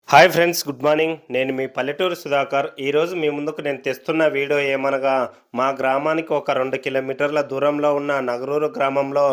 Hi friends, good morning. నేను మీ పల్లెటూరు సుధాకర్. ఈరోజు మీ ముందుకు నేను తెస్తున్న వీడియో ఏమనగా, మా గ్రామానికి ఒక 2 కిలోమీటర్ల దూరంలో ఉన్న నగరూరు గ్రామంలో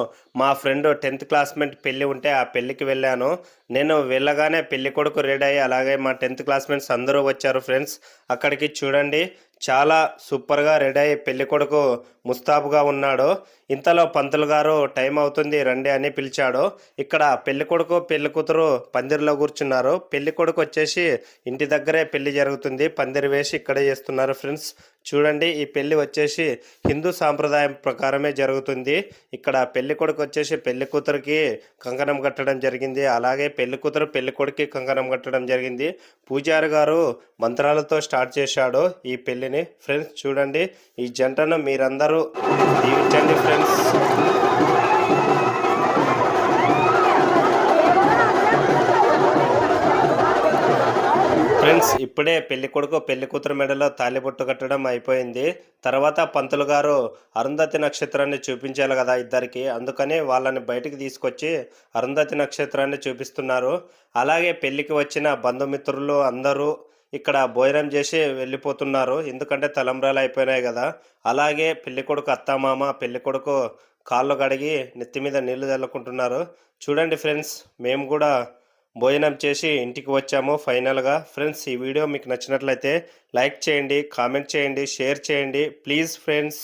మా ఫ్రెండ్ 10th క్లాస్‌మేట్ పెళ్లి ఉంటే ఆ పెళ్ళికి వెళ్ళాను. నేను వెళ్ళగానే పెళ్ళికొడుకు రెడీ అయ్యి అలాగే మా 10th క్లాస్‌మేట్స్ అందరూ వచ్చారు ఫ్రెండ్స్. అక్కడికి చూడండి, చాలా సూపర్‌గా రెడీ అయ్యి పెళ్ళికొడుకు ముస్తాబుగా ఉన్నాడు. ఇంతలో పంతులు గారు టైం అవుతుంది రండి అని పిలిచాడు. ఇక్కడ పెళ్ళికొడుకు, పెళ్ళికూతురు పందిరిలో కూర్చున్నారు. పెళ్ళికొడుకు వచ్చేసి ఇంటి దగ్గరే పెళ్లి జరుగుతుంది. పందిరి వేసి ఇక్కడే చేస్తున్నారు ఫ్రెండ్స్. చూడండి, ఈ పెళ్లి వచ్చేసి హిందూ సాంప్రదాయం ప్రకారమే జరుగుతుంది. ఇక్కడ పెళ్ళికొడుకు వచ్చేసి పెళ్ళికూతురికి కంకణం కట్టడం జరిగింది. అలాగే పెళ్ళికూతురు పెళ్ళికొడుకుకి కంకణం కట్టడం జరిగింది. పూజారి గారు మంత్రాలతో స్టార్ట్ చేశాడు ఈ పెళ్లిని. ఫ్రెండ్స్ చూడండి, ఈ జంటను మీరందరూ దీవించండి ఫ్రెండ్స్. ఫ్రెండ్స్ ఇప్పుడే పెళ్ళికొడుకు పెళ్ళికూతురు మెడలో తాళిబొట్టు కట్టడం అయిపోయింది. తర్వాత పంతులు గారు అరుంధతి నక్షత్రాన్ని చూపించాలి కదా ఇద్దరికి, అందుకని వాళ్ళని బయటికి తీసుకొచ్చి అరుంధతి నక్షత్రాన్ని చూపిస్తున్నారు. అలాగే పెళ్ళికి వచ్చిన బంధుమిత్రులు అందరూ ఇక్కడ భోజనం చేసి వెళ్ళిపోతున్నారు, ఎందుకంటే తలంబ్రాలు అయిపోయినాయి కదా. అలాగే పెళ్ళికొడుకు అత్తమామ పెళ్ళికొడుకు కాళ్ళు కడిగి నెత్తి మీద నీళ్లు చల్లుకుంటున్నారు. చూడండి ఫ్రెండ్స్, మేము కూడా భోజనం చేసి ఇంటికి వచ్చాము ఫైనల్గా. ఫ్రెండ్స్ ఈ వీడియో మీకు నచ్చినట్లయితే లైక్ చేయండి, కామెంట్ చేయండి, షేర్ చేయండి ప్లీజ్ ఫ్రెండ్స్.